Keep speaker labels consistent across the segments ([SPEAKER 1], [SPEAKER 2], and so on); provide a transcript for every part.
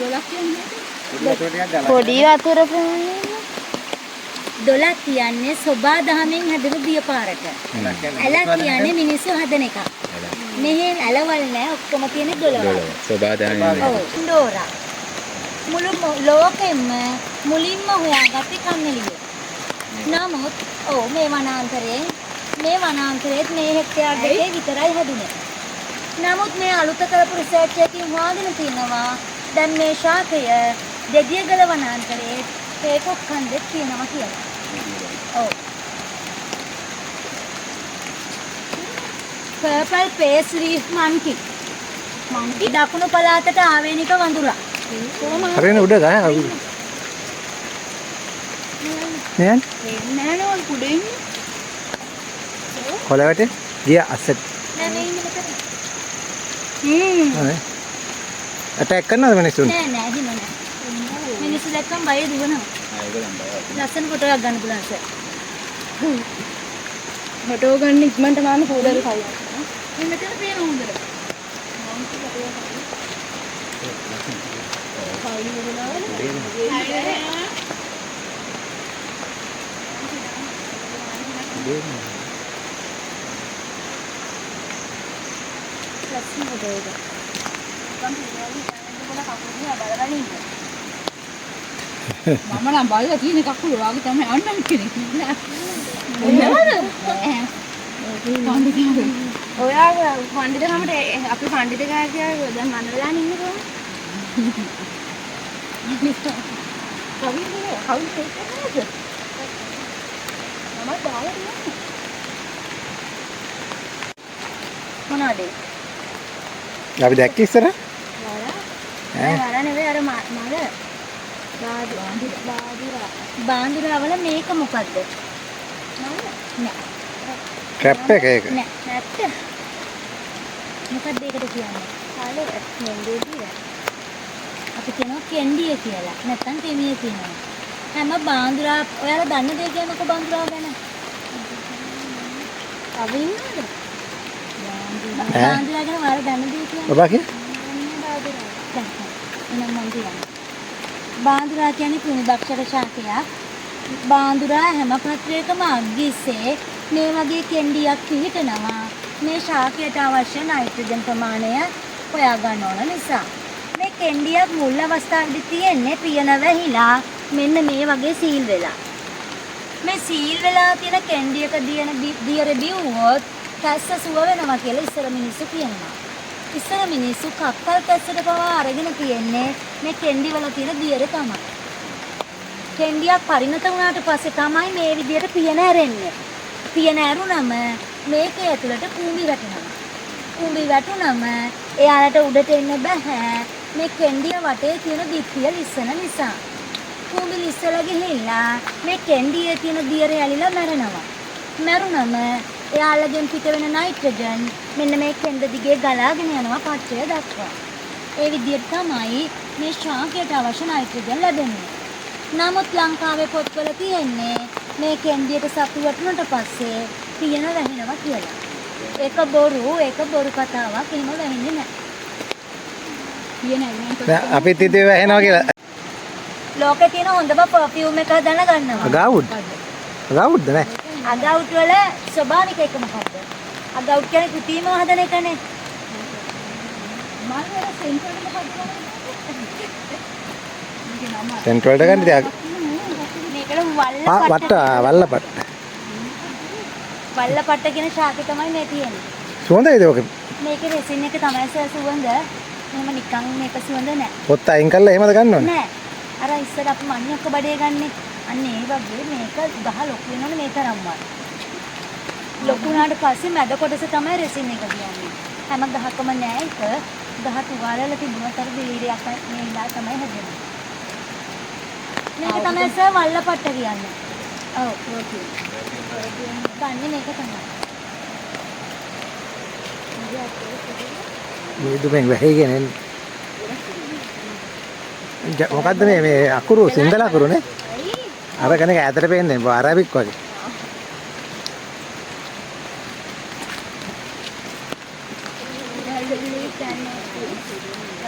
[SPEAKER 1] 12ක් කියන්නේ.
[SPEAKER 2] පොඩි වතුර පොන්නේ.
[SPEAKER 1] 12 කියන්නේ සෝබා දහමෙන් හැදෙන දියපාරට. ඇල කියන්නේ මිනිස්සු හදන එක. මෙහි ඇලවල් නෑ ඔක්කොම තියෙන 12.
[SPEAKER 3] සෝබා දහමෙන්.
[SPEAKER 1] ඔව්. ඩෝරා. මුළු ලෝකෙම මුලින්ම හොයාගත්තේ කන්නලිය. නමුත් ඔව් මේ වනාන්තරයේ මේ හෙක්ටයාර් දෙකේ විතරයි හැදුනේ. නමුත් මේ අලුත කරපු රිසර්ච් එකකින් හොයාගෙන තිනවා දැන් මේ ශාකය දෙදියගල වනාන්තරයේ හේකොක් කන්දේ තියෙනවා කියලා. ඔව්. Purple face leaf monkey. දකුණු පළාතට ආවේනික වඳුරා.
[SPEAKER 3] හරිනේ උඩ ගහ අවුරු. නෑ
[SPEAKER 1] නෑ නෝන් කුඩේ ඉන්නේ.
[SPEAKER 3] කොළවට ගිය අස්සට.
[SPEAKER 1] නෑ මේ ඉන්නේ මෙතන.
[SPEAKER 3] හරි. ඇටැක් කරනවද මිනිස්සුන්?
[SPEAKER 1] නෑ නෑ හිම නෑ. මිනිස්සු දැක්කම බය දුවනවා. ලස්සන ෆොටෝ එකක් ගන්න පුළුවන් සර්.
[SPEAKER 2] ෆොටෝ ගන්න ඉක්මනට මාන පොඩල් කයි.
[SPEAKER 1] මේ මෙතන පේන හොඳට. ලස්සන ෆොටෝ එකක්.
[SPEAKER 2] මම නම් බලලා තියෙන කකුල වාගේ තමයි අන්නම් කෙනෙක් නෑ.
[SPEAKER 1] ඔයා පඬිතුකමට අපි පඬිතුකා කියලා දැන් මනලාන ඉන්නේ කොහොමද? කවිද කවුද? මම දාලා තියෙනවා. මොනවද?
[SPEAKER 3] අපි දැක්ක ඉස්සර?
[SPEAKER 1] වල නෙවෙයි අර මල බාඳුරා වල මේක මොකද්ද? නෑ.
[SPEAKER 3] ට්‍රැප් එක ඒක.
[SPEAKER 1] නෑ නැත්te. මොකක්ද ඒකට කියන්නේ? කාලේ කෙන්ඩිය කියලා. අපි කියනවා කෙන්ඩිය කියලා. නැත්තම් තෙමිය කියනවා. හැම බාඳුරා ඔයාලා දන්න දේ කියනකො බාඳුරා ගැන. අවින්නද? බාඳුරා ගැන ඔයාලා දන්න දේ කියන්නේ.
[SPEAKER 3] ඔබ කිය?
[SPEAKER 1] බාඳුරා කියන්නේ කෘමිභක්ෂක ශාකයක්. බාඳුරා හැම පත්‍රයකම අග්ගිස්සේ මේ වගේ කෙන්ඩියක් පිහිටනවා. මේ ශාකයට අවශ්‍ය නයිට්‍රජන් ප්‍රමාණය හොයා ගන්න ඕන නිසා. මේ කෙන්ඩියක් මුල් අවස්ථාවේදී තියෙන්නේ පියන වැහිලා මෙන්න මේ වගේ සීල් වෙලා. මේ සීල් වෙලා තියෙන කෙන්ඩියක දියර බිව්වොත් කැස්ස සුව වෙනවා කියලා ඉස්සර මිනිස්සු කියනවා. ඉස්සර මිනිස්සු කක්කල් කැස්සට පවා අරගෙන තියෙන්නේ මේ කෙන්ඩි වල තියෙන දියර තමයි. කෙන්ඩියක් පරිණත වුණාට පස්සේ තමයි මේ විදියට පියන ඇරෙන්නේ. පියන ඇරුණම මේකේ ඇතුළට කූඹි වැටෙනවා. කූඹි වැටුණම එයාලට උඩට එන්න බෑ. මේ කෙන්ඩිය වටේ තියෙන දිත්තිය ලිස්සන නිසා. කූඹි ලිස්සලා ගිහිල්ලා මේ කෙන්ඩියේ තියෙන දියර ඇලිලා මැරෙනවා. මැරුණම එයාලගෙන් පිට වෙන නයිට්‍රජන් මෙන්න මේ කෙන්ද දිගේ ගලාගෙන යනවා පත්‍රය දක්වා. ඒ විදිහට තමයි මේ ශාකයට අවශ්‍ය නයිට්‍රජන් ලැබෙන්නේ. නමුත් ලංකාවේ පොත්වල තියෙන්නේ මේ කෙන්ඩියට සතු වටුනට පස්සේ පියන වැහෙනවා කියලා. ඒක බොරු කතාවක්. එහෙම වැහෙන්නේ නැහැ. පියන
[SPEAKER 3] දැන් අපිත් ඉතින් වැහෙනවා කියලා.
[SPEAKER 1] ලෝකේ තියෙන හොඳම පර්ෆියුම් එක හදන්න ගන්නවා.
[SPEAKER 3] අගවුඩ්ද නෑ?
[SPEAKER 1] අගවුට් වල ස්වභාවික එක මොකද්ද? අගවුට් කියන්නේ කෘතිමව හදන එකනේ. මල් වල සෙන්ට් වලට මොකද්ද?
[SPEAKER 3] සෙන්ට් වලට ගන්න ඉතින්
[SPEAKER 1] මේකට
[SPEAKER 3] වල්ලපට්ට.
[SPEAKER 1] වල්ලපට්ට කියන ශාකය තමයි මේ තියෙන්නේ.
[SPEAKER 3] සුවඳයිද ඔක?
[SPEAKER 1] මේකේ රෙසින් එක තමයි සර් සුවඳ. එහෙම නිකන් මේක සුවඳ නෑ.
[SPEAKER 3] පොත් අයින් කරලා එහෙමද ගන්න ඕනේ?
[SPEAKER 1] නෑ. අර ඉස්සර අපි මණ්ණක්ක බඩේ ගන්නෙ. අන්න ඒ වගේ මේක ගහ ලොකු වෙනවනේ මේ තරම්වත්. ලොකු වුණාට පස්සේ මැද කොටස තමයි රෙසින් එක කියන්නේ. හැම ගහකම නෑ ඒක. ගහ තුවාලලා තිබුණාට අර බීරියක් මේ ඉලා තමයි හැදෙන්නේ. මේක තමයි සර් වල්ලපට්ට කියන්නේ. ඔව් ප්‍රෝටීන්. ගන්න මේක තමයි.
[SPEAKER 3] මේදුමෙන් වැහිගෙන එන්නේ. මොකද්ද මේ අකුරු සිංහල අකුරුනේ? අර කෙනෙක් ඈතට පේන්නේ අරබික් වගේ.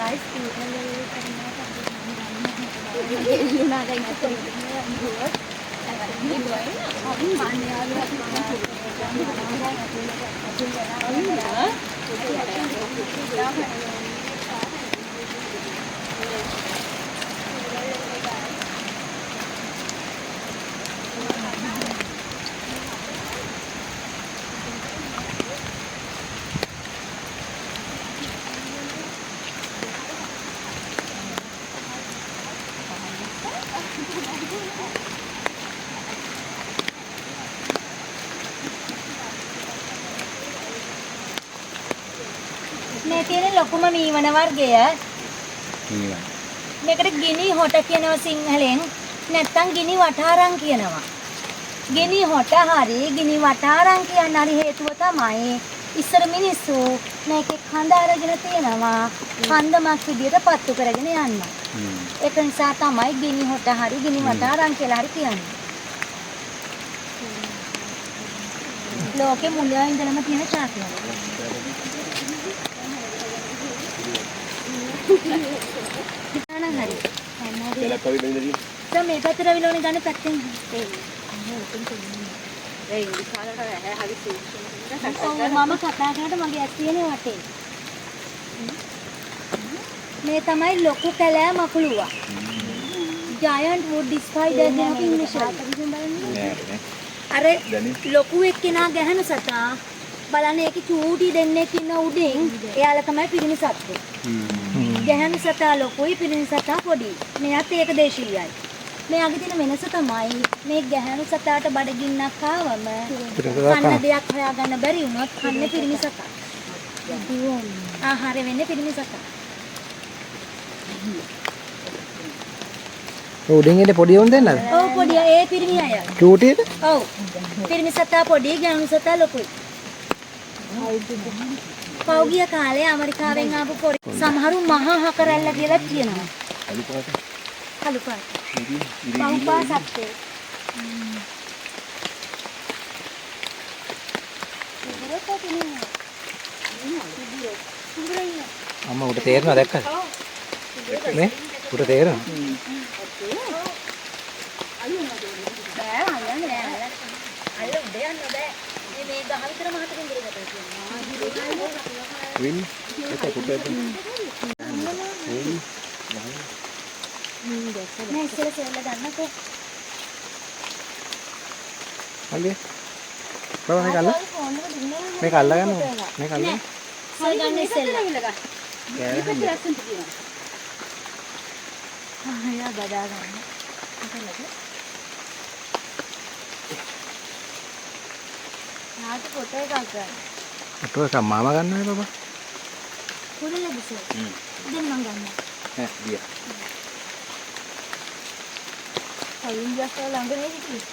[SPEAKER 1] guys,
[SPEAKER 2] එල්ලුණා දැන් අතේ ගියොත්
[SPEAKER 1] මේ තියෙන ලොකුම මීවන වර්ගය මේකට ගිනි හොට කියනවා සිංහලෙන් නැත්නම් ගිනි වටාරම් කියනවා. ගිනි හොට හරි ගිනි වටාරම් කියන්න හරි හේතුව තමයි ඉස්සර මිනිස්සු මේකේ කඳ අරගෙන තියෙනවා කන්දමක් විදියට පත්තු කරගෙන යන්න. ඒක නිසා තමයි ගිනි හොට හරි ගිනි වටාරම් කියලා හරි කියන්නේ. ලෝකෙ මුලින් ඉඳලම තියෙන ශාකයක්. Mana hari? Sama itu terus bilang ni පැත්තෙන් මම කතා කරනකොට මගේ ඇස් තියෙන වටේ. මේ තමයි ලොකු කැලෑ මකුලුවා. giant wood spider කියන ඉංග්‍රීසි අර ලොකු එක්කෙනා ගැහන සතා බලන්න ඒකේ චූටි දෙන්නෙක් ඉන්න උඩින් එයාලා තමයි පිරිමි සත්ත්වෝ. ගැහණු සතා ලොකුයි පිරිමි සතා පොඩි. මෙයාත් ඒක දේශීයයි. මෙයාගේ තියෙන වෙනස තමයි මේ ගැහණු සතාට බඩගින්නක් ආවම කන්න දෙයක් හොයාගන්න බැරි වුණොත් කන්නේ පිරිමි සතා. ආහාර වෙන්නේ පිරිමි සතා.
[SPEAKER 3] උඩින් ඉන්නේ පොඩි උන් දෙන්නද?
[SPEAKER 1] ඔව් පොඩි ඒ පිරිමි අය.
[SPEAKER 3] චූටිද?
[SPEAKER 1] ඔව්. පිරිමි සතා පොඩි ගැහණු සතා ලොකුයි. පෞගිය කාලේ ඇමරිකාවෙන් ආපු පොඩි සමහරු මහා හකරැල්ල කියලා කියනවා. කළු පාට. පහුපා සත්ත්වය.
[SPEAKER 3] අම්මා උඩ තේරෙනවද දැක්කද? නේ? උඩ තේරෙනවද?
[SPEAKER 1] බෑ අල්ලන්නේ නෑ. අල්ල උඩ යන්න බෑ. මේ ගහ විතර මහතකින් ගිරගත්තා කියනවා.
[SPEAKER 3] වින් ඒක පුතේ.
[SPEAKER 1] නෑ ඉස්සෙල්ලා සෙල්ල ගන්නකෝ.
[SPEAKER 3] අල්ලේ. බව මේක අල්ල. මේක අල්ල ගන්නවා. මේක අල්ල.
[SPEAKER 1] සල් ගන්න ඉස්සෙල්ලා.
[SPEAKER 2] මේක ලස්සනට තියෙනවා.
[SPEAKER 1] ආ බදා ගන්න. නාට ෆොටෝ එකක් ගන්න.
[SPEAKER 3] ෆොටෝ එක මාමා ගන්නවද බබා?
[SPEAKER 1] පොඩි ලැබුසෙ. දැන් මං ගන්නවා.
[SPEAKER 3] ඈ දියා.
[SPEAKER 1] අයින් ජස්ට ළඟ නේ හිටියේ.